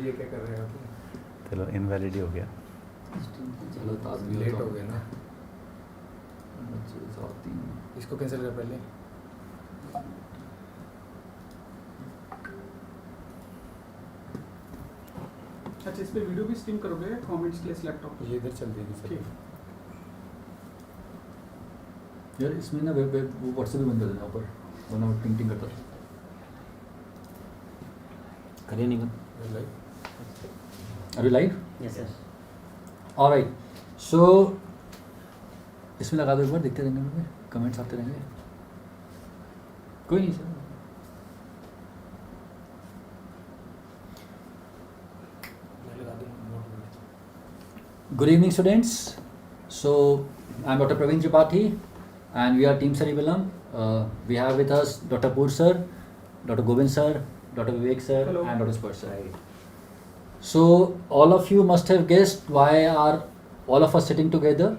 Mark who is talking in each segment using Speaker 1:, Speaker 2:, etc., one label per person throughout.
Speaker 1: ये क्या कर रहे हो?
Speaker 2: चलो इनवैलिड ही हो गया.
Speaker 3: चलो ताज़
Speaker 1: लेट हो गए ना.
Speaker 3: बच्चे और 3
Speaker 1: इसको कैंसिल कर पहले.
Speaker 4: अच्छा, इस पे वीडियो भी स्ट्रीम करोगे कमेंट्स के लिए लैपटॉप?
Speaker 1: ये इधर चल देगी सर.
Speaker 4: ठीक.
Speaker 3: यार इसमें ना वेब वो व्हाट्सएप भी बंद कर देना ऊपर, वरना टिंग टिंग करता है.
Speaker 5: करिए नहीं बंद.
Speaker 3: Are you live?
Speaker 5: Yes sir.
Speaker 3: Alright. So इसमें लगा दो एक बार, देखते रहेंगे हम, कमेंट्स आते रहेंगे. कोई नहीं sir. Good evening students. So I am Dr. Praveen Tripathi and we are Team Cerebellum. We have with us Dr. Pur sir, Dr. Govind sir, Dr. Vivek sir.
Speaker 4: Hello.
Speaker 3: And Dr. Spurs sir. So all of you must have guessed why are all of us sitting together.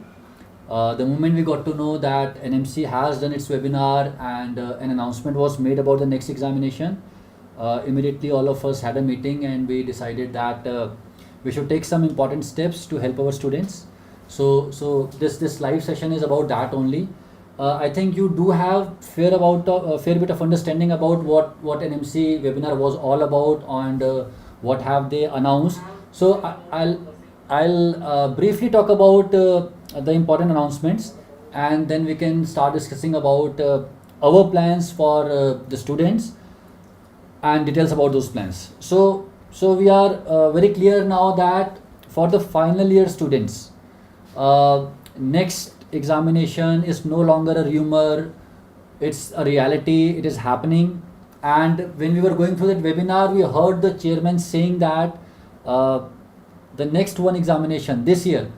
Speaker 3: The moment we got to know that NMC has done its webinar and an announcement was made about the next examination, immediately all of us had a meeting and we decided that we should take some important steps to help our students. So this live session is about that only. I think you do have fair bit of understanding about what NMC webinar was all about and what have they announced. So I'll briefly talk about the important announcements and then we can start discussing about our plans for the students and details about those plans. So we are very clear now that for the final year students, next examination is no longer a rumor, it's a reality, it is happening. And when we were going through that webinar, we heard the chairman saying that the next one examination this year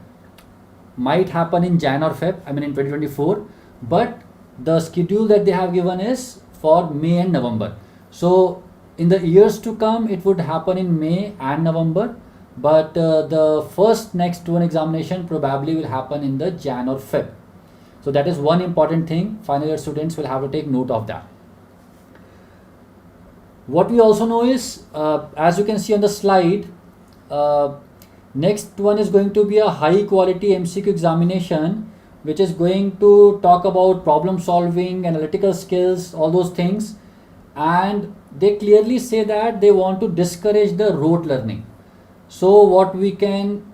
Speaker 3: might happen in Jan or Feb, I mean in 2024, but the schedule that they have given is for May and November. So in the years to come, it would happen in May and November, but the first next one examination probably will happen in the Jan or Feb. So that is one important thing. Final year students will have to take note of that. What we also know is, as you can see on the slide, next one is going to be a high quality MCQ examination, which is going to talk about problem solving, analytical skills, all those things. And they clearly say that they want to discourage the rote learning. So what we can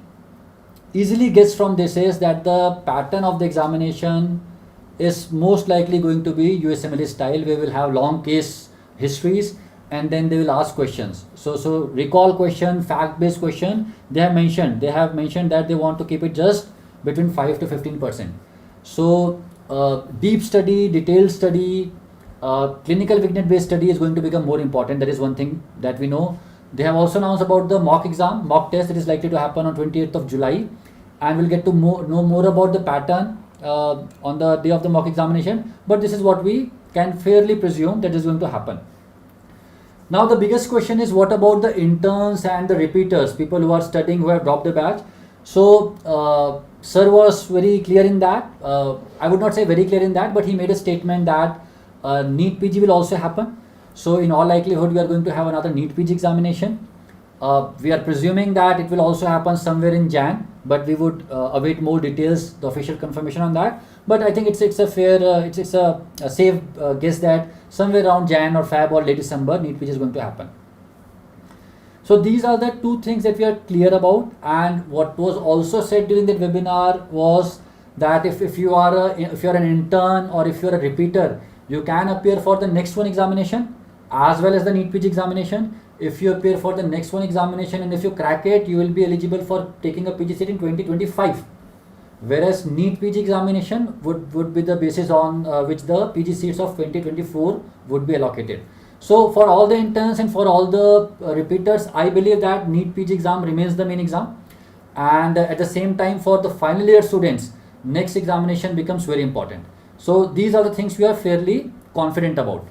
Speaker 3: easily guess from this is that the pattern of the examination is most likely going to be USMLE style. We will have long case histories and then they will ask questions. So recall question, fact based question, they have mentioned that they want to keep it just between 5 to 15%. So deep study, detailed study, clinical vignette based study is going to become more important. That is one thing that we know. They have also announced about the mock test that is likely to happen on 28th of July, and we'll get to know more about the pattern on the day of the mock examination, but this is what we can fairly presume that is going to happen. Now the biggest question is, what about the interns and the repeaters, people who are studying, who have dropped the batch? So sir was very clear in that. I would not say very clear in that, but he made a statement that NEET PG will also happen. So in all likelihood, we are going to have another NEET PG examination. We are presuming that it will also happen somewhere in Jan, but we would await more details, the official confirmation on that. But I think it's a fair, it's a safe guess that somewhere around Jan or Feb or late December, NEET PG is going to happen. So these are the two things that we are clear about. And what was also said during that webinar was that if you are an intern or if you are a repeater, you can appear for the next one examination as well as the NEET PG examination. If you appear for the next one examination and if you crack it, you will be eligible for taking a PG seat in 2025. Whereas NEET PG examination would be the basis on which the PG seats of 2024 would be allocated. So for all the interns and for all the repeaters, I believe that NEET PG exam remains the main exam. And at the same time, for the final year students, next examination becomes very important. So these are the things we are fairly confident about.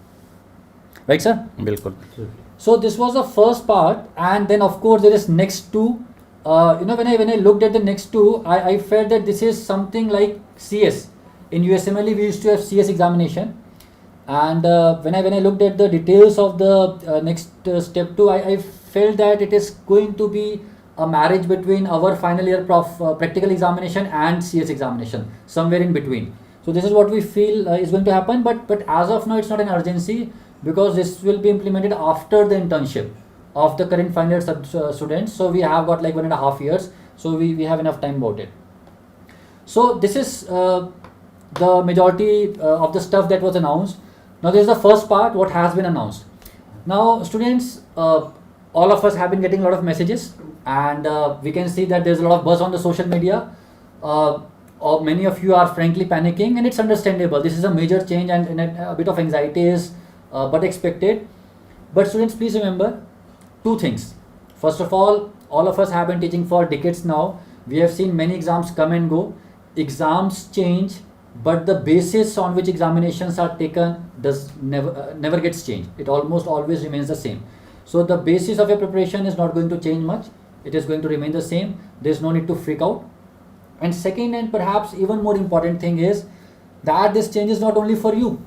Speaker 3: Right, sir?
Speaker 2: बिल्कुल.
Speaker 3: So this was the first part, and then of course there is next two. When I looked at the next two, I felt that this is something like CS. In USMLE we used to have CS examination, and when I looked at the details of the next step two, I felt that it is going to be a marriage between our final year practical examination and CS examination, somewhere in between. So this is what we feel is going to happen, but as of now it's not an urgency, because this will be implemented after the internship of the current final year students. So we have got like 1.5 years, so we have enough time about it. So this is the majority of the stuff that was announced. Now this is the first part, what has been announced. Now students, all of us have been getting a lot of messages, and we can see that there's a lot of buzz on the social media. Many of you are frankly panicking, and it's understandable. This is a major change, and a bit of anxiety is but expected. But students, please remember two things. First of all of us have been teaching for decades now. We have seen many exams come and go. Exams change, but the basis on which examinations are taken does never gets changed. It almost always remains the same. So the basis of your preparation is not going to change much. It is going to remain the same. There's no need to freak out. And second, and perhaps even more important thing, is that this change is not only for you.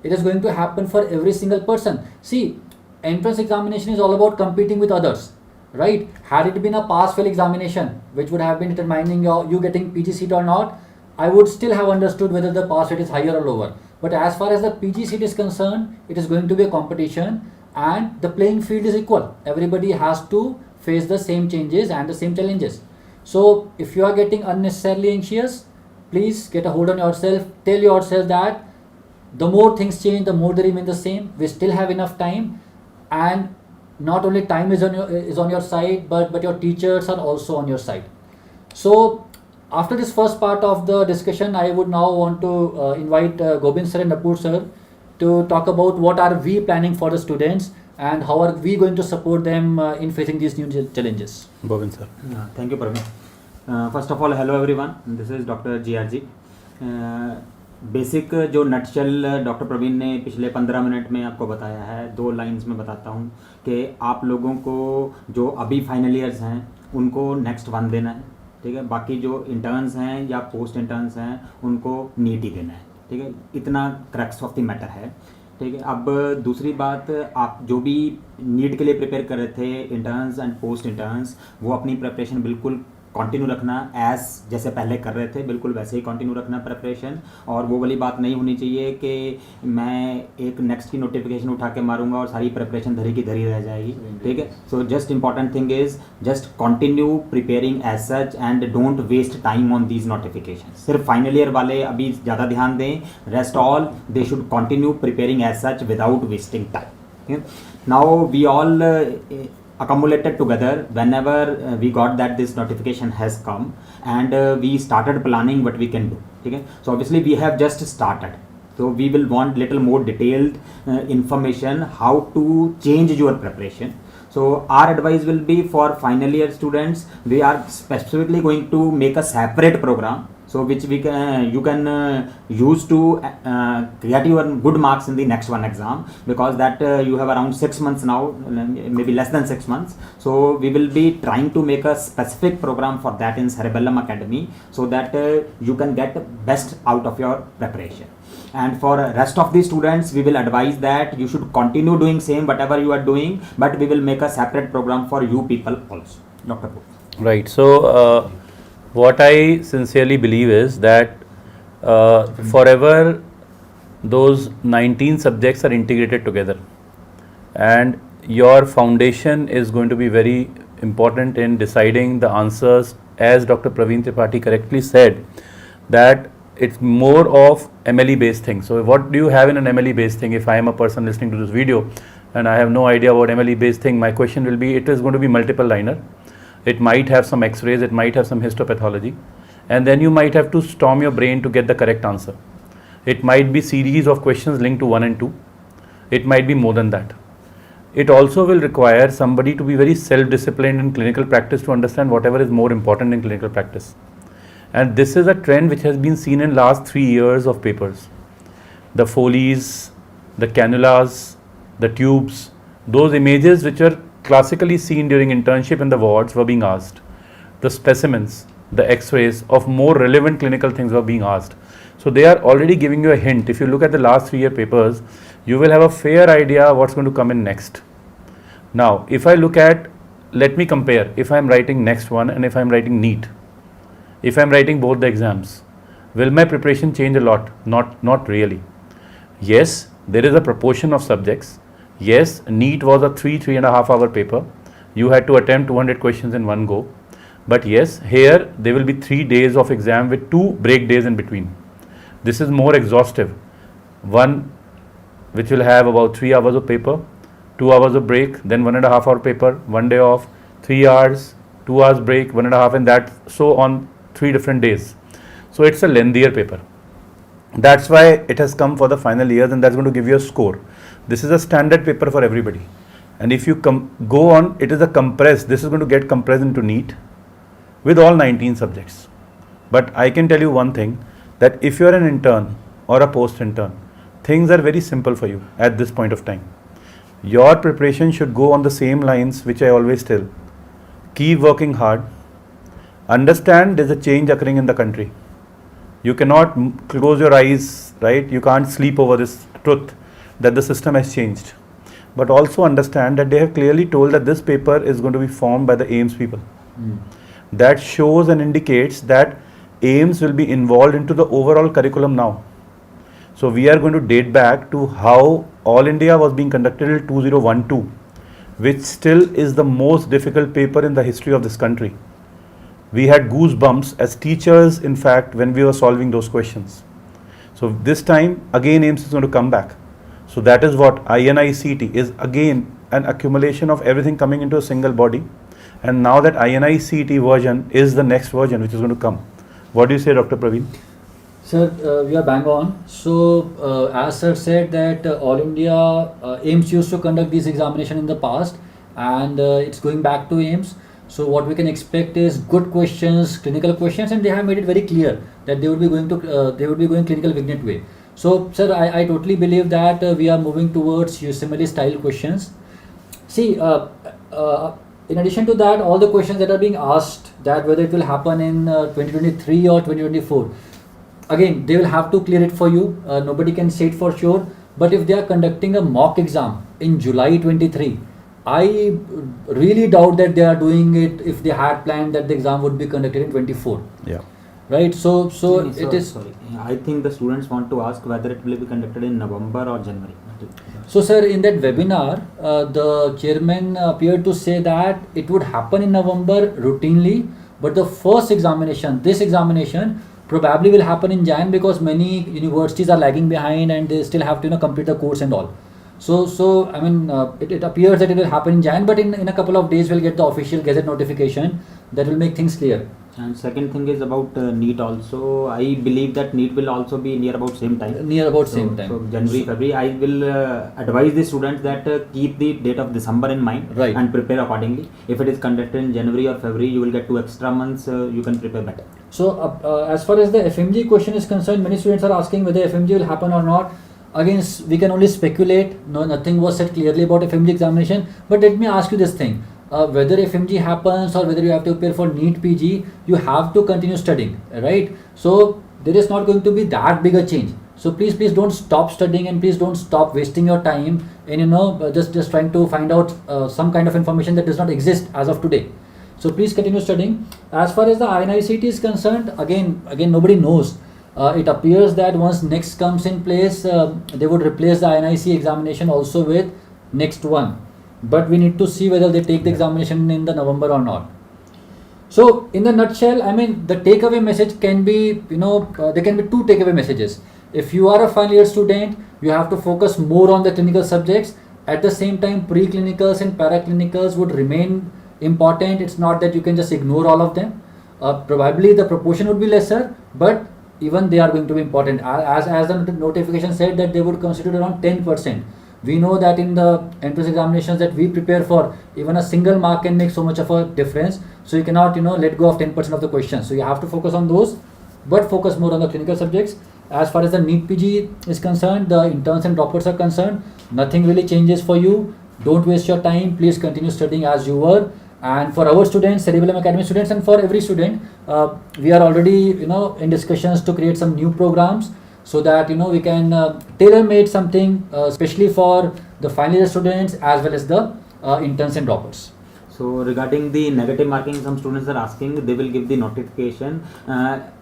Speaker 3: It is going to happen for every single person. See, entrance examination is all about competing with others, right? Had it been a pass-fail examination, which would have been determining you getting PG seat or not, I would still have understood whether the pass rate is higher or lower. But as far as the PG seat is concerned, it is going to be a competition, and the playing field is equal. Everybody has to face the same changes and the same challenges. So if you are getting unnecessarily anxious, please get a hold on yourself. Tell yourself that the more things change, the more they remain the same. We still have enough time, and not only time is on your side, but your teachers are also on your side. So after this first part of the discussion, I would now want to invite Gobind sir and Napur sir to talk about what are we planning for the students and how are we going to support them in facing these new challenges.
Speaker 2: Govind sir.
Speaker 5: Thank you, Praveen. First of all, hello everyone. This is Dr. GRG. Basic जो nutshell doctor Praveen ने पिछले 15 minute में आपको बताया है, 2 lines में बताता हूँ कि आप लोगों को जो अभी फाइनल ईयर्स हैं उनको नेक्स्ट 1 देना है, ठीक है. बाकी जो इंटर्न्स हैं या पोस्ट इंटर्न्स हैं उनको नीट ही देना है, ठीक है. इतना क्रक्स ऑफ द मैटर है, ठीक है. अब दूसरी बात, आप जो भी नीट के लिए प्रिपेयर कर रहे थे, इंटर्न्स एंड पोस्ट इंटर्न्स, वो अपनी प्रिपरेशन बिल्कुल कंटिन्यू रखना, एज जैसे पहले कर रहे थे बिल्कुल वैसे ही कंटिन्यू रखना प्रिपरेशन. और वो वाली बात नहीं होनी चाहिए कि मैं एक नेक्स्ट की नोटिफिकेशन उठा के मारूंगा और सारी प्रिपरेशन धरी की धरी रह जाएगी, ठीक है. So just important thing is just continue preparing as such and don't waste time on these notification. सिर्फ फाइनल ईयर वाले अभी ज़्यादा ध्यान दें, rest all they should continue preparing as such without wasting time. Now we all accumulated together whenever we got that this notification has come, and we started planning what we can do, okay. So obviously we have just started, so we will want little more detailed information how to change your preparation. So our advice will be for final year students, we are specifically going to make a separate program, so which we can you can use to get your good marks in the next one exam, because that you have around 6 months now, maybe less than 6 months. So we will be trying to make a specific program for that in Cerebellum Academy, so that you can get best out of your preparation. And for rest of the students, we will advise that you should continue doing same whatever you are doing, but we will make a separate program for you people also. Dr. Poo.
Speaker 2: Right. So what I sincerely believe is that forever those 19 subjects are integrated together, and your foundation is going to be very important in deciding the answers. As Dr. Praveen Tripathi correctly said, that it's more of MLE based thing. So what do you have in an MLE based thing? If I am a person listening to this video and I have no idea about MLE based thing, my question will be, it is going to be multiple liner. It might have some x-rays, it might have some histopathology, and then you might have to storm your brain to get the correct answer. It might be series of questions linked to 1 and 2. It might be more than that. It also will require somebody to be very self-disciplined in clinical practice to understand whatever is more important in clinical practice. And this is a trend which has been seen in last 3 years of papers. The Foleys, the cannulas, the tubes, those images which are classically seen during internship in the wards were being asked. The specimens, the x-rays of more relevant clinical things were being asked. So they are already giving you a hint. If you look at the last 3 year papers, you will have a fair idea what's going to come in next. Now, if I look at, let me compare, if I am writing next one and if I am writing NEET, if I am writing both the exams, will my preparation change a lot? Not really. Yes, there is a proportion of subjects. Yes, NEET was a 3.5 hour paper. You had to attempt 200 questions in one go. But yes, here there will be 3 days of exam with 2 break days in between. This is more exhaustive. One which will have about 3 hours of paper, 2 hours of break, then 1.5 hour paper, 1 day off, 3 hours, 2 hours break, 1.5, and that so on 3 different days. So it's a lengthier paper. That's why it has come for the final years, and that's going to give you a score. This is a standard paper for everybody. And if you go on, it is a compressed, this is going to get compressed into NEET with all 19 subjects. But I can tell you one thing, that if you are an intern or a post-intern, things are very simple for you at this point of time. Your preparation should go on the same lines which I always tell. Keep working hard. Understand there's a change occurring in the country. You cannot close your eyes, right? You can't sleep over this truth that the system has changed. But also understand that they have clearly told that this paper is going to be formed by the AIMS people. That shows and indicates that AIMS will be involved into the overall curriculum now. So we are going to date back to how All India was being conducted till 2012, which still is the most difficult paper in the history of this country. We had goosebumps as teachers, in fact, when we were solving those questions. So this time, again, AIMS is going to come back. So that is what INICET is, again, an accumulation of everything coming into a single body. And now that INICET version is the next version which is going to come. What do you say, Dr. Praveen?
Speaker 3: Sir, we are bang on. So, as sir said that All India AIMS used to conduct this examination in the past, and it's going back to AIMS. So what we can expect is good questions, clinical questions, and they have made it very clear that they would be going clinical vignette way. So, sir, I totally believe that we are moving towards USMLE style questions. See, in addition to that, all the questions that are being asked, that whether it will happen in 2023 or 2024, again, they will have to clear it for you. Nobody can say it for sure. But if they are conducting a mock exam in July 23, I really doubt that they are doing it if they had planned that the exam would be conducted in 24.
Speaker 2: Yeah.
Speaker 3: Right. So it is.
Speaker 5: Sorry, I think the students want to ask whether it will be conducted in November or January.
Speaker 3: So, sir, in that webinar, the chairman appeared to say that it would happen in November routinely, but the first examination, this examination, probably will happen in Jan, because many universities are lagging behind and they still have to complete the course and all. So I mean, it appears that it will happen in Jan, but in a couple of days we'll get the official gazette notification that will make things clear.
Speaker 5: And second thing is about NEET also. I believe that NEET will also be near about same time.
Speaker 3: Same time.
Speaker 5: So January, February. I will advise the students that keep the date of December in mind,
Speaker 3: right,
Speaker 5: and prepare accordingly. If it is conducted in January or February, you will get 2 extra months. You can prepare better.
Speaker 3: So as far as the FMG question is concerned, many students are asking whether FMG will happen or not. Again, we can only speculate. No, nothing was said clearly about FMG examination. But let me ask you this thing. Whether FMG happens or whether you have to prepare for NEET PG, you have to continue studying, right? So there is not going to be that big a change. So please don't stop studying, and please don't stop wasting your time in just trying to find out some kind of information that does not exist as of today. So please continue studying. As far as the INICET is concerned, again nobody knows. It appears that once NEXT comes in place, they would replace the INIC examination also with NEXT one. But we need to see whether they take the examination in the November or not. So in the nutshell, I mean, the takeaway message can be, there can be 2 takeaway messages. If you are a final year student, you have to focus more on the clinical subjects. At the same time, pre-clinicals and paraclinicals would remain important. It's not that you can just ignore all of them. Probably the proportion would be lesser, but even they are going to be important. As the notification said that they would constitute around 10%. We know that in the entrance examinations that we prepare for, even a single mark can make so much of a difference. So you cannot, let go of 10% of the questions. So you have to focus on those, but focus more on the clinical subjects. As far as the NEET PG is concerned, the interns and dropouts are concerned, nothing really changes for you. Don't waste your time. Please continue studying as you were. And for our students, Cerebellum Academy students, and for every student, we are already, in discussions to create some new programs, so that we can tailor-made something especially for the final year students as well as the interns and droppers.
Speaker 5: So regarding the negative marking, some students are asking, they will give the notification.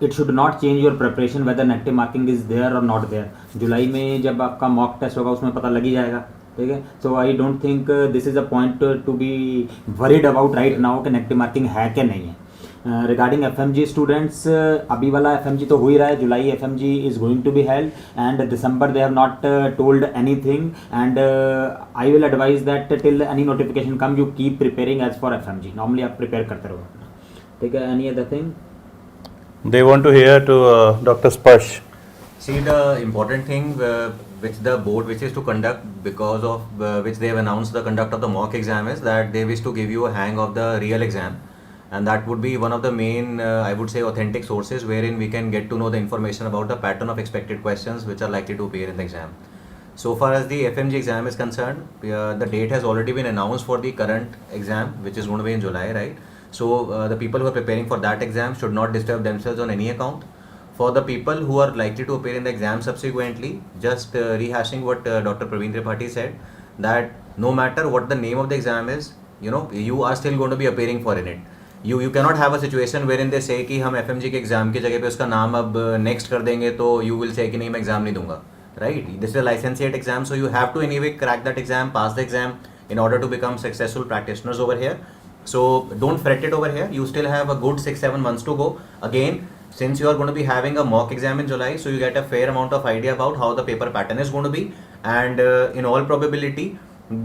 Speaker 5: It should not change your preparation whether negative marking is there or not there. जुलाई में जब आपका mock test होगा उसमें पता लग ही जाएगा, ठीक है. So I don't think this is a point to be worried about right now कि नेगेटिव मार्किंग है कि नहीं है. रिगार्डिंग FMG स्टूडेंट्स, अभी वाला FMG तो हो ही रहा है, July FMG is going to be held and December they have not told anything and I will advise that till any notification come you keep preparing as for FMG. Normally आप prepare करते रहो अपना, ठीक है. Any other thing
Speaker 2: They want to hear to Dr. Sparsh.
Speaker 6: See, the important thing which the board wishes to conduct, because of which they have announced the conduct of the mock exam, is that they wish to give you a hang of the real exam, and that would be one of the main I would say authentic sources wherein we can get to know the information about the pattern of expected questions which are likely to appear in the exam. So far as the FMG exam is concerned, the date has already been announced for the current exam, which is going to be in July, right? So the people who are preparing for that exam should not disturb themselves on any account. For the people who are likely to appear in the exam subsequently, just rehashing what Dr. Praveen Tripathi said, that no matter what the name of the exam is, you are still going to be appearing for in it. You cannot have a situation wherein they say कि हम FMG के exam की जगह पे उसका नाम अब next कर देंगे तो you will say कि नहीं मैं exam नहीं दूंगा, right? This is a licentiate exam, so you have to anyway crack that exam, pass the exam in order to become successful practitioners over here. So don't fret it over here. You still have a good 6-7 months to go. Again, since you are going to be having a mock exam in July, so you get a fair amount of idea about how the paper pattern is going to be, and in all probability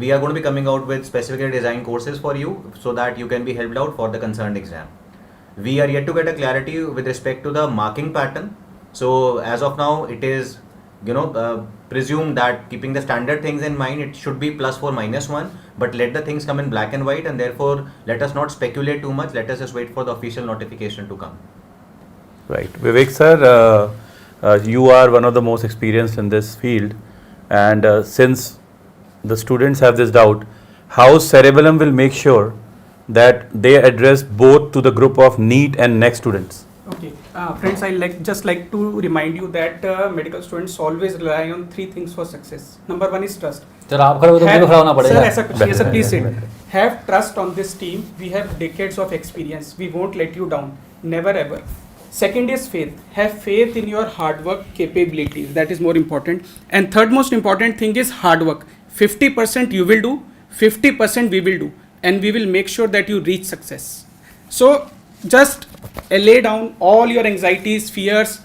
Speaker 6: we are going to be coming out with specifically designed courses for you so that you can be helped out for the concerned exam. We are yet to get a clarity with respect to the marking pattern. So as of now it is presume that keeping the standard things in mind, it should be +4 -1, but let the things come in black and white, and therefore let us not speculate too much. Let us just wait for the official notification to come.
Speaker 2: Right. Vivek sir, you are one of the most experienced in this field, and since the students have this doubt, how Cerebellum will make sure that they address both to the group of NEET and NExT students?
Speaker 4: Okay, friends, I just like to remind you that medical students always rely on 3 things for success. Number 1 is trust.
Speaker 3: Sir आप खड़े हो तो मुझे खड़ा होना
Speaker 4: Sir,
Speaker 3: पड़ेगा.
Speaker 4: ऐसा कुछ नहीं है, sir, please sit. Have trust on this team. We have decades of experience. We won't let you down. Never ever. Second is faith. Have faith in your hard work capabilities. That is more important. And third most important thing is hard work. 50% you will do, 50% we will do, and we will make sure that you reach success. So just lay down all your anxieties, fears,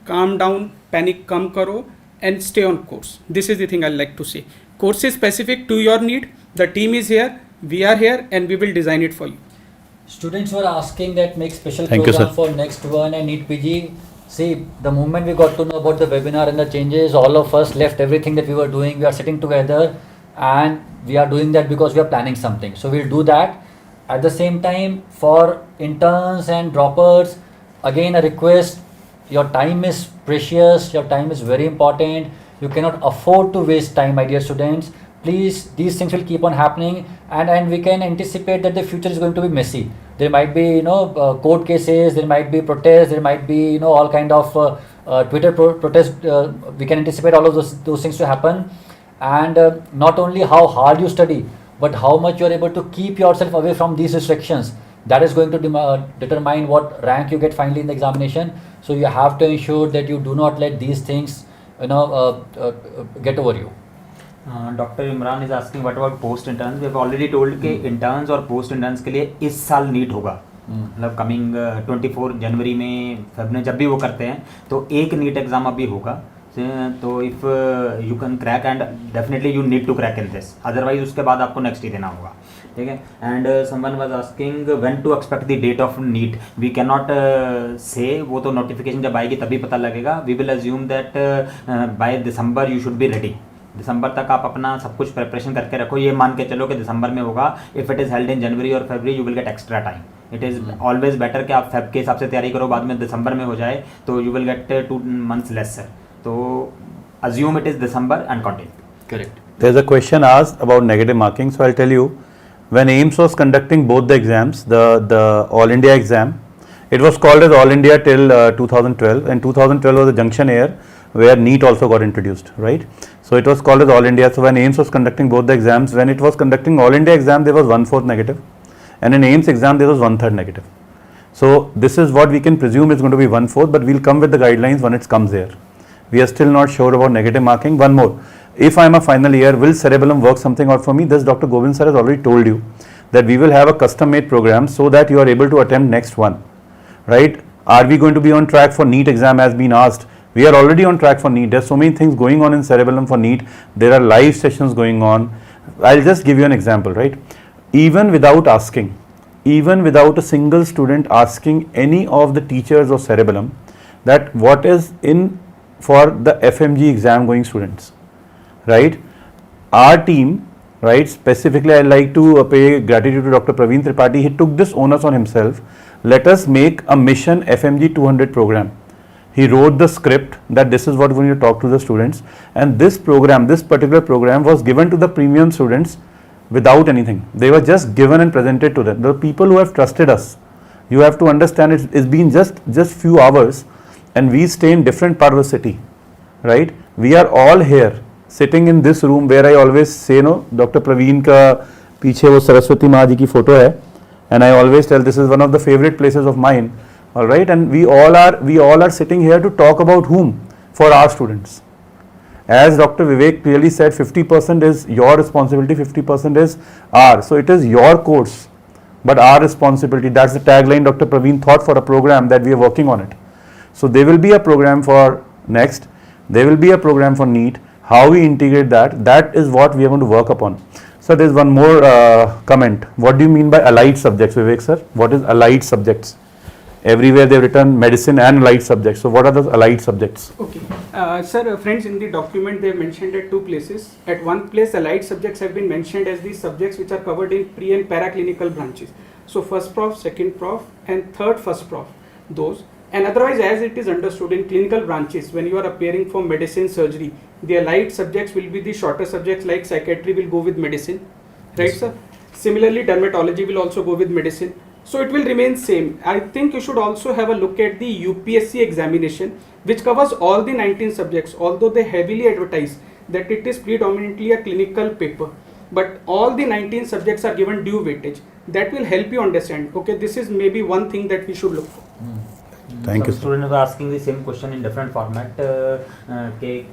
Speaker 4: calm down, panic come karo, and stay on course. This is the thing I like to say. Course is specific to your need. The team is here, we are here, and we will design it for you.
Speaker 3: Students were asking that make special
Speaker 2: Thank you,
Speaker 3: program
Speaker 2: sir.
Speaker 3: for next one and NEET PG. See, the moment we got to know about the webinar and the changes, all of us left everything that we were doing. We are sitting together and we are doing that because we are planning something. So we'll do that. At the same time, for interns and droppers, again a request, your time is precious, your time is very important. You cannot afford to waste time, my dear students. Please, these things will keep on happening, and we can anticipate that the future is going to be messy. There might be court cases, there might be protests, there might be all kind of Twitter protests. We can anticipate all of those things to happen, and not only how hard you study, but how much you are able to keep yourself away from these restrictions. That is going to determine what rank you get finally in the examination. So you have to ensure that you do not let these things get over you.
Speaker 5: Doctor Imran is asking what about post interns. We have already told कि interns और post interns के लिए इस साल NEET होगा, मतलब coming 24 जनवरी में Feb में जब भी वो करते हैं तो एक नीट एग्ज़ाम अभी होगा. तो if you can crack, and definitely you need to crack in this, otherwise उसके बाद आपको नेक्स्ट ही देना होगा, ठीक है. And someone was asking when to expect the date of NEET. We can not say, वो तो नोटिफिकेशन जब आएगी तभी पता लगेगा. We will assume that by December you should be ready. दिसंबर तक आप अपना सब कुछ प्रिपरेशन करके रखो. ये मान के चलो कि दिसंबर में होगा. If it is held in January और February you will get extra time. It is always better कि आप फेब के हिसाब से तैयारी करो, बाद में दिसंबर में हो जाए तो you will get 2 months lesser. तो assume it is December and continue.
Speaker 3: Correct.
Speaker 2: There's a question asked about negative marking, so I'll tell you. When AIIMS was conducting both the exams, the All India exam, it was called as All India till 2012, and 2012 was a junction year where NEET also got introduced, right? So it was called as All India. So when AIMS was conducting both the exams, when it was conducting All India exam, there was 1/4 negative, and in AIMS exam there was 1/3 negative. So this is what we can presume is going to be 1/4, but we'll come with the guidelines when it comes here. We are still not sure about negative marking. One more, if I am a final year, will cerebellum work something out for me? This Dr. Govind sir has already told you that we will have a custom made program so that you are able to attempt next one, right? Are we going to be on track for NEET exam has been asked. We are already on track for NEET. There's so many things going on in cerebellum for NEET. There are live sessions going on. I'll just give you an example, right? Even without asking, even without a single student asking any of the teachers of cerebellum that what is in for the FMG exam going students, right? Our team, right, specifically I'd like to pay gratitude to Dr. Praveen Tripathi. He took this onus on himself. Let us make a mission FMG 200 program. He wrote the script that this is what we're going to talk to the students, and this program, this particular program was given to the premium students without anything. They were just given and presented to them. The people who have trusted us, you have to understand it's been just few hours and we stay in different part of the city, right? We are all here sitting in this room where I always say, no, Dr. Praveen ka piche wo Saraswati Maa ji ki photo hai, and I always tell this is one of the favorite places of mine, all right? And we all are sitting here to talk about whom? For our students. As Dr. Vivek clearly said, 50% is your responsibility, 50% is ours. So it is your course, but our responsibility. That's the tagline Dr. Praveen thought for a program that we are working on it. So there will be a program for NEXT, there will be a program for NEET. How we integrate that is what we are going to work upon. So there is one more comment. What do you mean by allied subjects, Vivek sir? What is allied subjects? Everywhere they have written medicine and allied subjects. So what are those allied subjects?
Speaker 4: Okay. Sir, friends, in the document they have mentioned at two places. At one place, allied subjects have been mentioned as the subjects which are covered in pre and paraclinical branches. So first prof, second prof and third first prof, those. And otherwise, as it is understood in clinical branches, when you are appearing for medicine, surgery, the allied subjects will be the shorter subjects, like psychiatry will go with medicine, right, yes, sir? Similarly, dermatology will also go with medicine. So it will remain same. I think you should also have a look at the UPSC examination, which covers all the 19 subjects, although they heavily advertise that it is predominantly a clinical paper. But all the 19 subjects are given due weightage. That will help you understand, okay, this is maybe one thing that we should look for.
Speaker 2: Thank you.
Speaker 5: Students are asking the same question in different format. के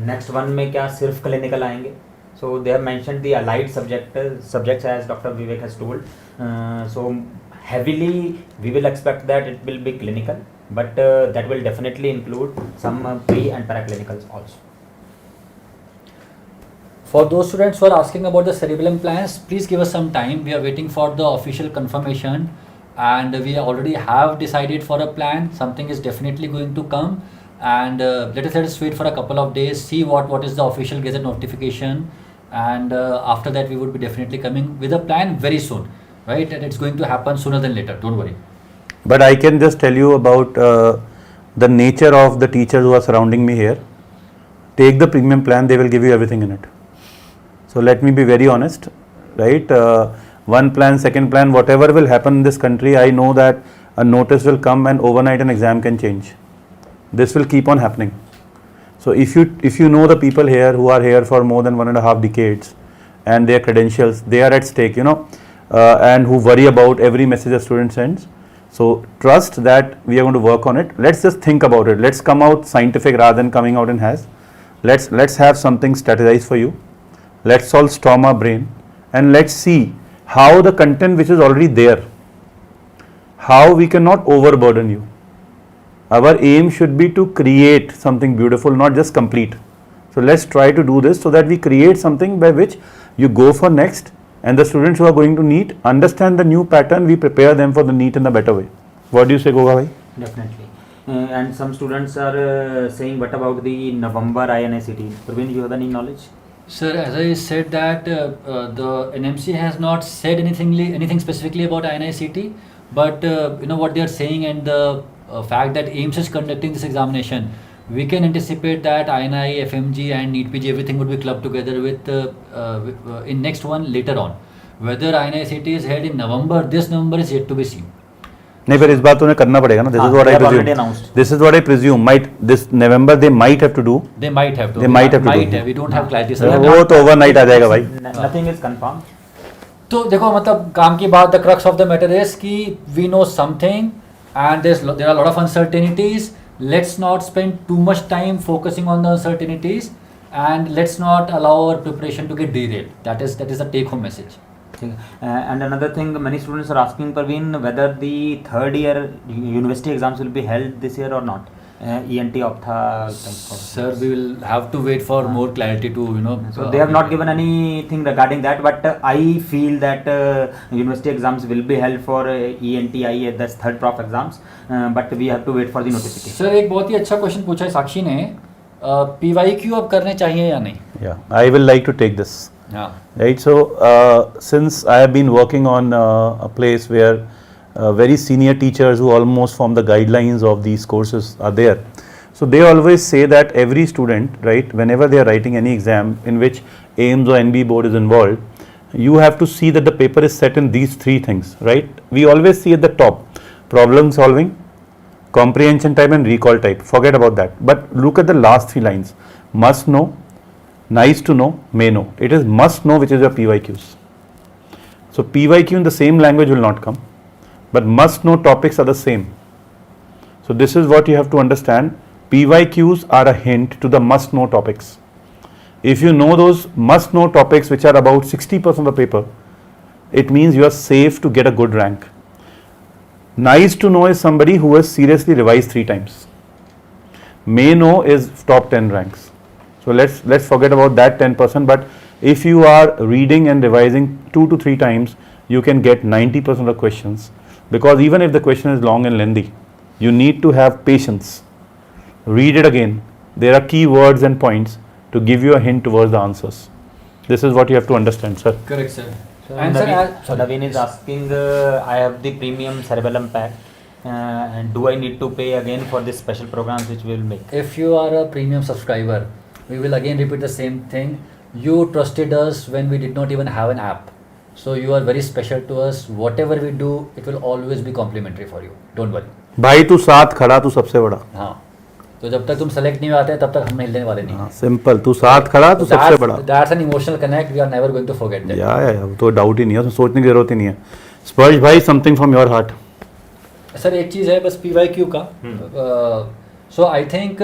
Speaker 5: next one में क्या सिर्फ clinical आएंगे? So they have mentioned the allied subjects as Dr. Vivek has told. So heavily we will expect that it will be clinical, but that will definitely include some pre and paraclinicals also.
Speaker 3: For those students who are asking about the cerebellum plans, please give us some time. We are waiting for the official confirmation, and we already have decided for a plan. Something is definitely going to come, and let us wait for a couple of days, see what is the official gazette notification, and after that we would be definitely coming with a plan very soon, right? And it's going to happen sooner than later, don't worry.
Speaker 2: But I can just tell you about the nature of the teachers who are surrounding me here. Take the premium plan, they will give you everything in it. So let me be very honest, right? One plan, second plan, whatever will happen in this country, I know that a notice will come and overnight an exam can change. This will keep on happening. So if you know the people here who are here for more than 1.5 decades and their credentials, they are at stake, you know, and who worry about every message a student sends. So trust that we are going to work on it. Let's just think about it. Let's come out scientific rather than coming out in has. Let's have something strategized for you. Let's all storm our brain and let's see how the content which is already there, how we cannot overburden you. Our aim should be to create something beautiful, not just complete. So let's try to do this so that we create something by which you go for NEXT, and the students who are going to NEET understand the new pattern, we prepare them for the NEET in a better way. What do you say, Goga bhai?
Speaker 5: Definitely. And some students are saying, what about the November INICT? Praveen, you have any knowledge?
Speaker 3: Sir, as I said that the NMC has not said anything specifically about INICT, but you know what they are saying, and the fact that AIMS is conducting this examination, we can anticipate that INI, FMG and NEET PG, everything would be clubbed together with in next one later on. Whether INICT is held in November, this November is yet to be seen.
Speaker 2: नहीं, फिर इस बात उन्हें करना पड़ेगा ना. This is what I presume. This is what I presume. This November they might have to do.
Speaker 3: They might have to.
Speaker 2: They might have to do.
Speaker 3: We don't have clarity. Sir.
Speaker 2: वो तो overnight आ जाएगा भाई.
Speaker 5: Nothing is confirmed.
Speaker 3: तो देखो मतलब काम की बात, the crux of the matter is कि we know something and there are a lot of uncertainties. Let's not spend too much time focusing on the uncertainties and let's not allow our preparation to get derailed. That is the take home message.
Speaker 5: And another thing, many students are asking Parveen whether the third year university exams will be held this year or not. ENT Optha.
Speaker 3: Sir, we will have to wait for more clarity to
Speaker 5: So they have not given anything regarding that, but I feel that university exams will be held for ENTI, that's third prof exams, but we have to wait for the notification.
Speaker 3: Sir, एक बहुत ही अच्छा question पूछा है साक्षी ने, PYQ अब करने चाहिए या नहीं?
Speaker 2: Yeah, I will like to take this.
Speaker 3: Yeah.
Speaker 2: Right, so since I have been working on a place where very senior teachers who almost form the guidelines of these courses are there, so they always say that every student, right, whenever they are writing any exam in which AIMS or NB board is involved, you have to see that the paper is set in these three things, right? We always see at the top problem solving, comprehension type and recall type. Forget about that, but look at the last three lines: must know, nice to know, may know. It is must know which is your PYQs. So PYQ in the same language will not come, but must know topics are the same. So this is what you have to understand. PYQs are a hint to the must know topics. If you know those must know topics which are about 60% of the paper, it means you are safe to get a good rank. Nice to know is somebody who has seriously revised 3 times. May know is top 10 ranks. So let's forget about that 10%, but if you are reading and revising 2 to 3 times, you can get 90% of the questions, because even if the question is long and lengthy, you need to have patience. Read it again. There are key words and points to give you a hint towards the answers. This is what you have to understand, sir.
Speaker 3: Correct, sir.
Speaker 5: And Naveen is asking, I have the premium cerebellum pack, and do I need to pay again for this special programs which we will make?
Speaker 3: If you are a premium subscriber, we will again repeat the same thing. You trusted us when we did not even have an app. So you are very special to us. Whatever we do, it will always be complimentary for you. Don't worry.
Speaker 2: भाई तू साथ खड़ा, तू सबसे बड़ा.
Speaker 3: हाँ. तो जब तक तुम सेलेक्ट नहीं आते तब तक हम हिलने वाले नहीं.
Speaker 2: सिंपल. तू साथ खड़ा, तू सबसे बड़ा.
Speaker 3: That's an emotional connect. We are never going to forget that.
Speaker 2: Yeah. तो डाउट ही नहीं है, उसमें सोचने की जरूरत ही नहीं है. स्पर्श भाई, something from your heart.
Speaker 3: Sir एक चीज़ है बस PYQ का. So I think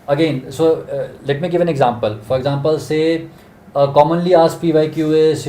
Speaker 3: again, so let me give an example. For example, say commonly asked PYQ is,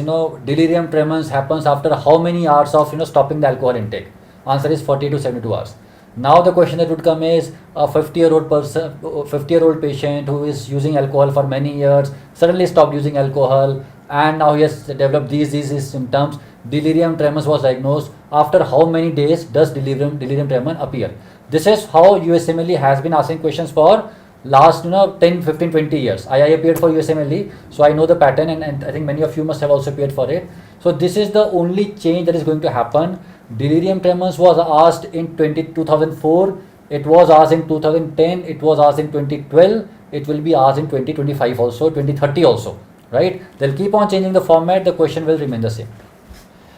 Speaker 3: delirium tremens happens after how many hours of stopping the alcohol intake? Answer is 40 to 72 hours. Now the question that would come is a 50-year-old patient who is using alcohol for many years suddenly stopped using alcohol and now he has developed these symptoms. Delirium tremens was diagnosed. After how many days does delirium tremens appear? This is how USMLE has been asking questions for last 10, 15, 20 years. I appeared for USMLE, so I know the pattern, and I think many of you must have also appeared for it. So this is the only change that is going to happen. Delirium tremens was asked in 2004, it was asked in 2010, it was asked in 2012, it will be asked in 2025 also, 2030 also, right? They'll keep on changing the format, the question will remain the same.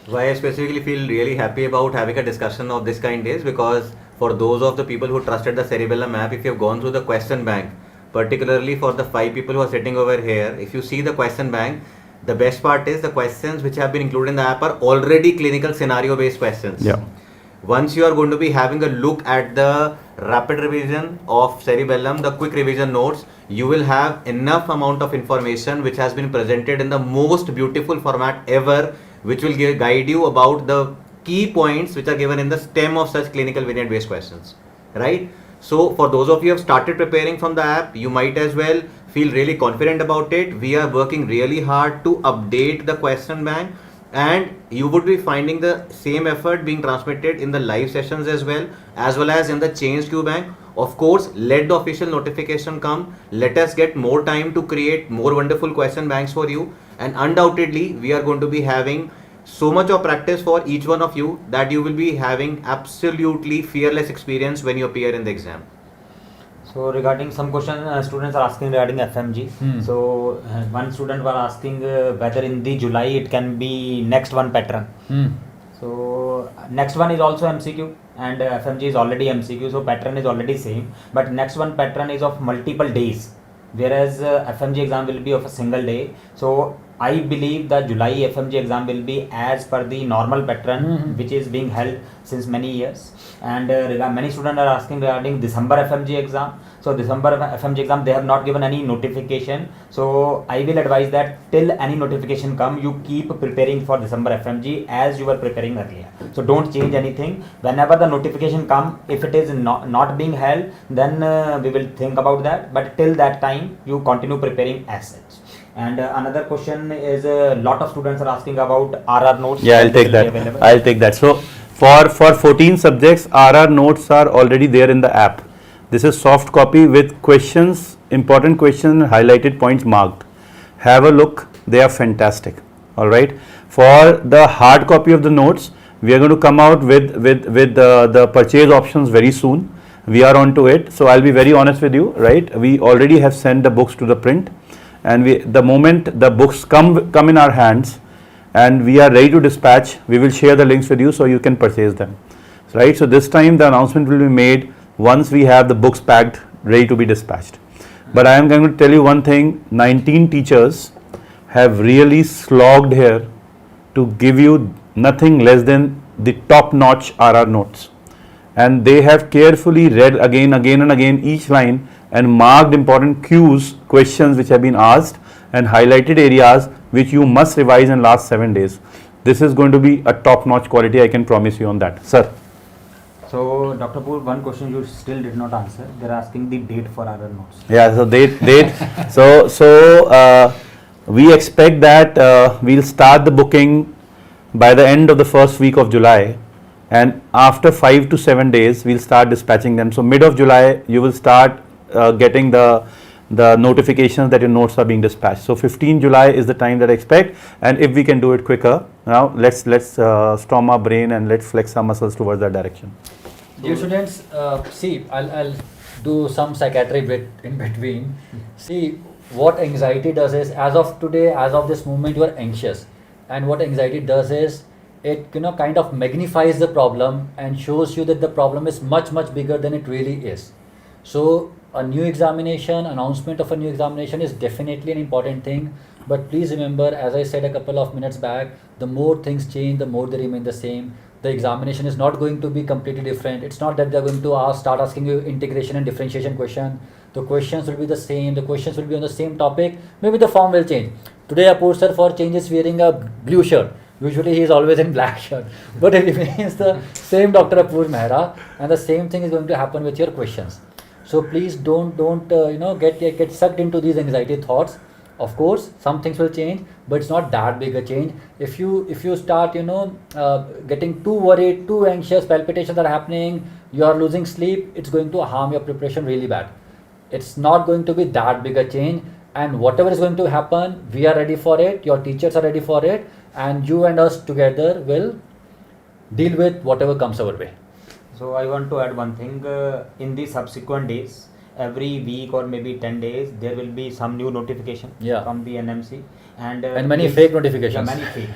Speaker 6: Why I specifically feel really happy about having a discussion of this kind is because for those of the people who trusted the Cerebellum app, if you have gone through the question bank, particularly for the 5 people who are sitting over here, if you see the question bank, the best part is the questions which have been included in the app are already clinical scenario based questions.
Speaker 2: Yeah.
Speaker 6: Once you are going to be having a look at the rapid revision of Cerebellum, the quick revision notes, you will have enough amount of information which has been presented in the most beautiful format ever, which will guide you about the key points which are given in the stem of such clinical variant based questions, right? So for those of you who have started preparing from the app, you might as well feel really confident about it. We are working really hard to update the question bank, and you would be finding the same effort being transmitted in the live sessions as well as in the changed queue bank. Of course, let the official notification come. Let us get more time to create more wonderful question banks for you, and undoubtedly we are going to be having so much of practice for each one of you that you will be having absolutely fearless experience when you appear in the exam.
Speaker 5: So regarding some questions students are asking regarding FMG. So one student was asking whether in the July it can be next one pattern. So next one is also MCQ. and FMG is already MCQ, so pattern is already same. But next one pattern is of multiple days, whereas FMG exam will be of a single day. So I believe the July FMG exam will be as per the normal pattern which is being held since many years. And many students are asking regarding December FMG exam. So December FMG exam, they have not given any notification. So I will advise that till any notification come, you keep preparing for December FMG as you were preparing earlier. So don't change anything. Whenever the notification come, if it is not being held, then we will think about that. But till that time, you continue preparing as such. And another question is a lot of students are asking about RR notes.
Speaker 2: Yeah, I'll take that. I'll take that. So for 14 subjects, RR notes are already there in the app. This is soft copy with questions, important questions, highlighted points marked. Have a look. They are fantastic. All right. For the hard copy of the notes, we are going to come out with the purchase options very soon. We are on to it. So I'll be very honest with you, right? We already have sent the books to the print, and the moment the books come in our hands and we are ready to dispatch, we will share the links with you so you can purchase them, right? So this time the announcement will be made once we have the books packed, ready to be dispatched. But I am going to tell you one thing, 19 teachers have really slogged here to give you nothing less than the top-notch RR notes. And they have carefully read again and again each line and marked important cues, questions which have been asked, and highlighted areas which you must revise in last 7 days. This is going to be a top-notch quality, I can promise you on that. Sir.
Speaker 5: So Dr. Poor, one question you still did not answer. They're asking the date for RR notes.
Speaker 2: Yeah, so date. So we expect that we'll start the booking by the end of the first week of July, and after 5 to 7 days we'll start dispatching them. So mid of July you will start getting the notifications that your notes are being dispatched. So 15 July is the time that I expect, and if we can do it quicker, now let's storm our brain and let's flex our muscles towards that direction.
Speaker 3: Dear students, see, I'll do some psychiatry bit in between. See, what anxiety does is, as of today, as of this moment, you are anxious, and what anxiety does is, it kind of magnifies the problem and shows you that the problem is much bigger than it really is. So a new examination, announcement of a new examination is definitely an important thing, but please remember, as I said a couple of minutes back, the more things change, the more they remain the same. The examination is not going to be completely different. It's not that they're going to start asking you integration and differentiation question. The questions will be the same. The questions will be on the same topic. Maybe the form will change. Today Apoor sir for change is wearing a blue shirt. Usually he is always in black shirt. But it remains the same Dr. Apoor Mehra, and the same thing is going to happen with your questions. So please don't get sucked into these anxiety thoughts. Of course, some things will change, but it's not that big a change. If you start getting too worried, too anxious, palpitations are happening, you are losing sleep, it's going to harm your preparation really bad. It's not going to be that big a change, and whatever is going to happen, we are ready for it, your teachers are ready for it, and you and us together will deal with whatever comes our way.
Speaker 5: So I want to add one thing. In the subsequent days, every week or maybe 10 days, there will be some new notification from the NMC, and
Speaker 3: many fake notifications.
Speaker 5: Yeah, many fake.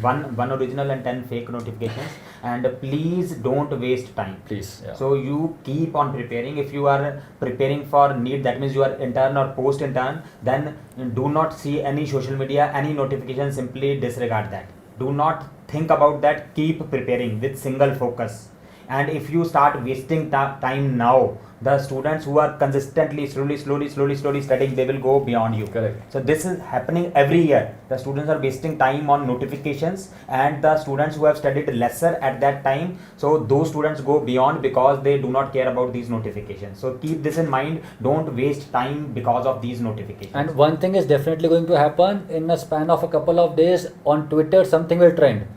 Speaker 5: One original and 10 fake notifications. And please don't waste time.
Speaker 3: Please. Yeah.
Speaker 5: So you keep on preparing. If you are preparing for NEET, that means you are intern or post intern, then do not see any social media, any notification. Simply disregard that. Do not think about that. Keep preparing with single focus. And if you start wasting time now, the students who are consistently slowly studying, they will go beyond you.
Speaker 3: Correct.
Speaker 5: So this is happening every year. The students are wasting time on notifications, and the students who have studied lesser at that time, so those students go beyond because they do not care about these notifications. So keep this in mind. Don't waste time because of these notifications.
Speaker 3: And one thing is definitely going to happen in a span of a couple of days. On Twitter, something will trend.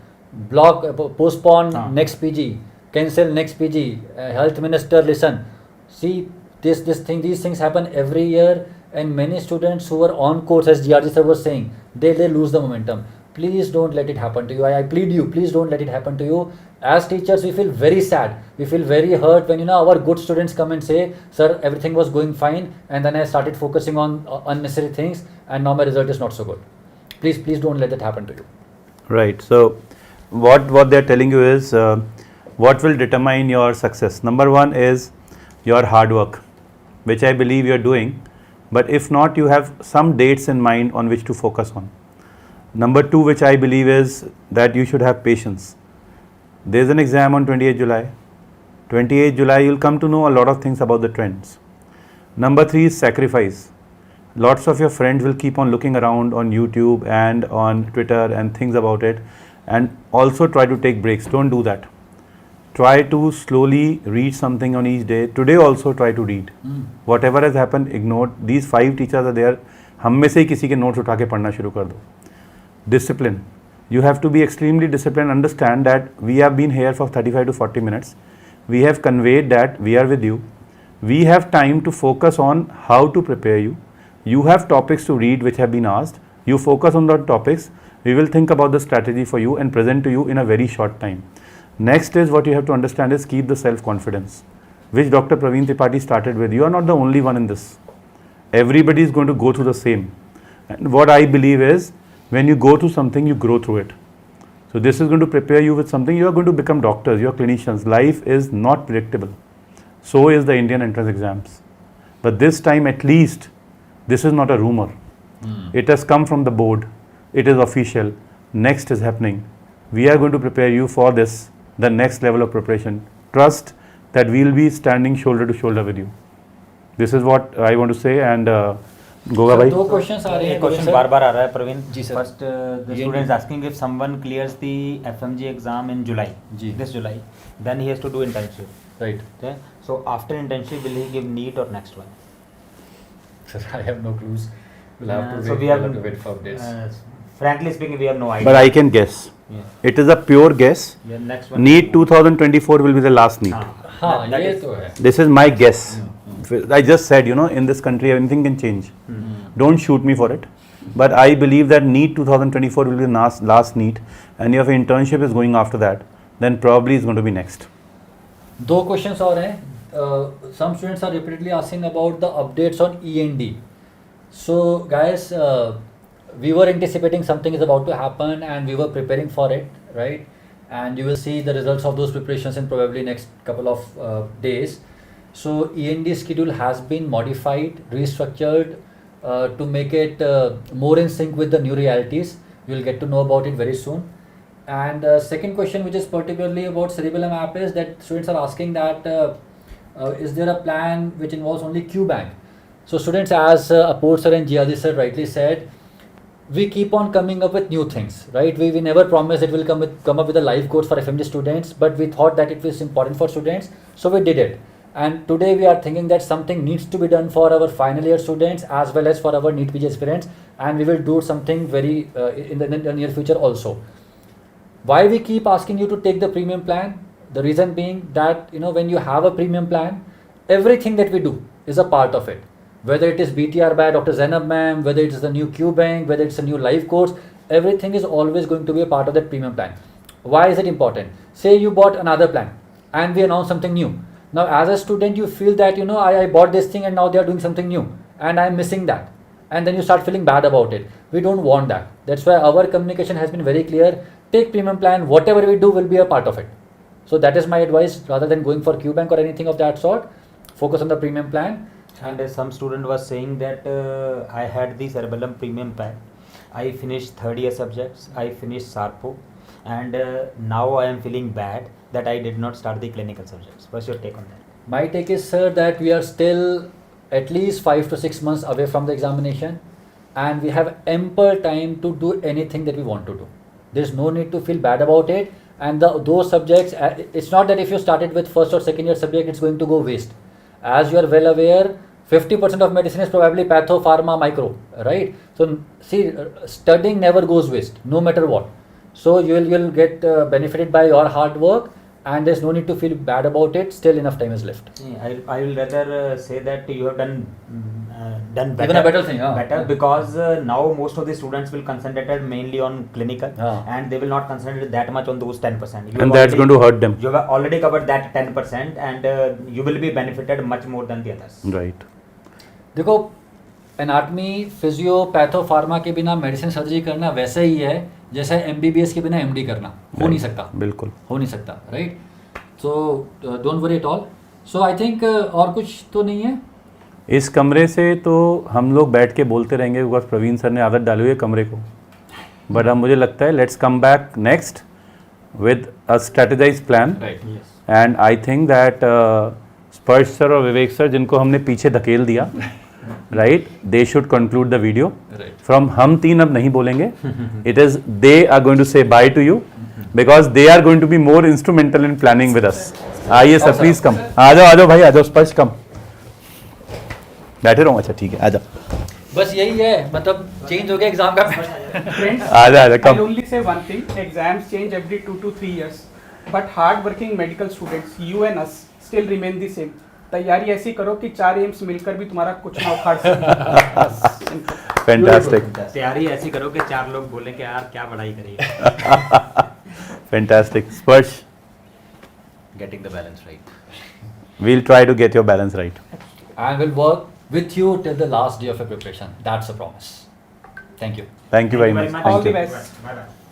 Speaker 3: Postpone NExT PG. Cancel NExT PG. Health Minister listen. See, these things happen every year, and many students who are on course, as GRG sir was saying, they lose the momentum. Please don't let it happen to you. I plead you, please don't let it happen to you. As teachers, we feel very sad. We feel very hurt when our good students come and say, sir, everything was going fine, and then I started focusing on unnecessary things, and now my result is not so good. Please don't let that happen to you.
Speaker 2: Right. So what they're telling you is what will determine your success? Number one is your hard work, which I believe you are doing, but if not, you have some dates in mind on which to focus on. Number two, which I believe is that you should have patience. There is an exam on 28th July. 28th July, you'll come to know a lot of things about the trends. Number three is sacrifice. Lots of your friends will keep on looking around on YouTube and on Twitter and things about it, and also try to take breaks. Don't do that. Try to slowly read something on each day. Today also try to read. Whatever has happened, ignore. These 5 teachers are there. हम में से ही किसी के notes उठा के पढ़ना शुरू कर दो. Discipline. You have to be extremely disciplined. Understand that we have been here for 35 to 40 minutes. We have conveyed that we are with you. We have time to focus on how to prepare you. You have topics to read which have been asked. You focus on the topics. We will think about the strategy for you and present to you in a very short time. Next is what you have to understand is keep the self-confidence, which Dr. Praveen Tripathi started with. You are not the only one in this. Everybody is going to go through the same. And what I believe is when you go through something, you grow through it. So this is going to prepare you with something. You are going to become doctors, you are clinicians. Life is not predictable. So is the Indian entrance exams. But this time at least, this is not a rumor. It has come from the board. It is official. NExT is happening. We are going to prepare you for this, the next level of preparation. Trust that we will be standing shoulder to shoulder with you. This is what I want to say. And Goga bhai.
Speaker 3: 2 questions आ रहे हैं.
Speaker 5: एक question बार बार आ रहा है Praveen
Speaker 1: ji sir.
Speaker 5: First the student asking if someone clears the FMG exam in July
Speaker 1: जी.
Speaker 5: This July then ही has to do internship
Speaker 1: Right.
Speaker 5: okay so after internship will he give NEET or next one
Speaker 1: Sir, I have no clues. We'll have to wait.
Speaker 5: so we
Speaker 1: We'll
Speaker 5: have
Speaker 1: have to wait for updates.
Speaker 5: frankly speaking we have no idea
Speaker 2: But I can guess.
Speaker 5: yeah
Speaker 2: It is a pure guess.
Speaker 5: yeah next one
Speaker 2: NEET 2024 will be the last NEET.
Speaker 3: हाँ,
Speaker 5: that
Speaker 3: ये
Speaker 5: is-
Speaker 3: तो है.
Speaker 2: This is my guess. I just said, in this country anything can change. Don't shoot me for it. But I believe that NEET 2024 will be the last NEET, and if internship is going after that, then probably it's going to be NExT.
Speaker 3: 2 questions और हैं. Some students are repeatedly asking about the updates on END. So guys, we were anticipating something is about to happen and we were preparing for it, right? And you will see the results of those preparations in probably next couple of days. So END schedule has been modified, restructured to make it more in sync with the new realities. You will get to know about it very soon. And second question, which is particularly about cerebellum app, is that students are asking that is there a plan which involves only QBank? So students, as Apoor sir and Jiadi sir rightly said, we keep on coming up with new things, right? We never promised it will come up with a live course for FMG students, but we thought that it was important for students, so we did it. And today we are thinking that something needs to be done for our final year students as well as for our NEET PG aspirants, and we will do something very in the near future also. Why we keep asking you to take the premium plan? The reason being that when you have a premium plan, everything that we do is a part of it. Whether it is BTR by Dr. Zainab ma'am, whether it is the new QBank, whether it's a new live course, everything is always going to be a part of that premium plan. Why is it important? Say you bought another plan and we announce something new. Now as a student you feel that I bought this thing and now they are doing something new and I am missing that, and then you start feeling bad about it. We don't want that. That's why our communication has been very clear. Take premium plan, whatever we do will be a part of it. So that is my advice, rather than going for QBank or anything of that sort. Focus on the premium plan.
Speaker 5: and some student was saying that I had the cerebellum premium pack, I finished third year subjects, I finished SARPO, and now I am feeling bad that I did not start the clinical subjects. What's your take on that?
Speaker 3: My take is, sir, that we are still at least 5 to 6 months away from the examination, and we have ample time to do anything that we want to do. There's no need to feel bad about it. And those subjects, it's not that if you started with first or second year subject, it's going to go waste. As you are well aware, 50% of medicine is probably patho, pharma, micro, right? So see, studying never goes waste, no matter what. So you'll get benefited by your hard work, and there's no need to feel bad about it. Still enough time is left.
Speaker 5: I will rather say that you have done better.
Speaker 3: Even a better thing, yeah.
Speaker 5: Better, because now most of the students will concentrate mainly on clinical, and they will not concentrate that much on those 10%.
Speaker 2: And that's going to hurt them.
Speaker 5: You have already covered that 10%, and you will be benefited much more than the others.
Speaker 2: Right.
Speaker 3: देखो, anatomy, physio, patho, pharma के बिना medicine surgery करना वैसे ही है जैसे MBBS के बिना MD करना. हो नहीं सकता.
Speaker 2: बिल्कुल
Speaker 3: हो नहीं सकता, right? So don't worry at all. So I think और कुछ तो नहीं है.
Speaker 2: इस कमरे से तो हम लोग बैठ के बोलते रहेंगे बिकॉज प्रवीण सर ने आदत डाली हुई है कमरे को. बट अब मुझे लगता है let's come back next with a strategize plan. And I think that Sparsh sir और विवेक सर जिनको हमने पीछे धकेल दिया, right, they should conclude the video. From हम तीन अब नहीं बोलेंगे. It is they are going to say bye to you because they are going to be more instrumental in planning with us. आइए सर, प्लीज कम. आ जाओ भाई, आ जाओ स्पर्श, कम. बैठे रहो. अच्छा ठीक है, आ जाओ.
Speaker 3: बस यही है, मतलब चेंज हो गया एग्जाम का.
Speaker 4: Friends,
Speaker 2: आ जा कम.
Speaker 4: I'll only say one thing: exams change every 2 to 3 years, but hard-working medical students, you and us, still remain the same. तैयारी ऐसी करो कि 4 एम्स मिलकर भी तुम्हारा कुछ ना उखाड़ सके.
Speaker 2: फैंटास्टिक.
Speaker 5: तैयारी ऐसी करो कि 4 लोग बोले कि यार क्या पढ़ाई करिए.
Speaker 2: फैंटास्टिक. स्पर्श,
Speaker 6: Getting the balance right.
Speaker 2: we'll try to get your balance right.
Speaker 3: And we'll work with you till the last day of your preparation. That's a promise. Thank you.
Speaker 2: Thank you very much.
Speaker 4: All
Speaker 2: Thank
Speaker 4: the
Speaker 2: you.
Speaker 4: best.
Speaker 5: Bye bye.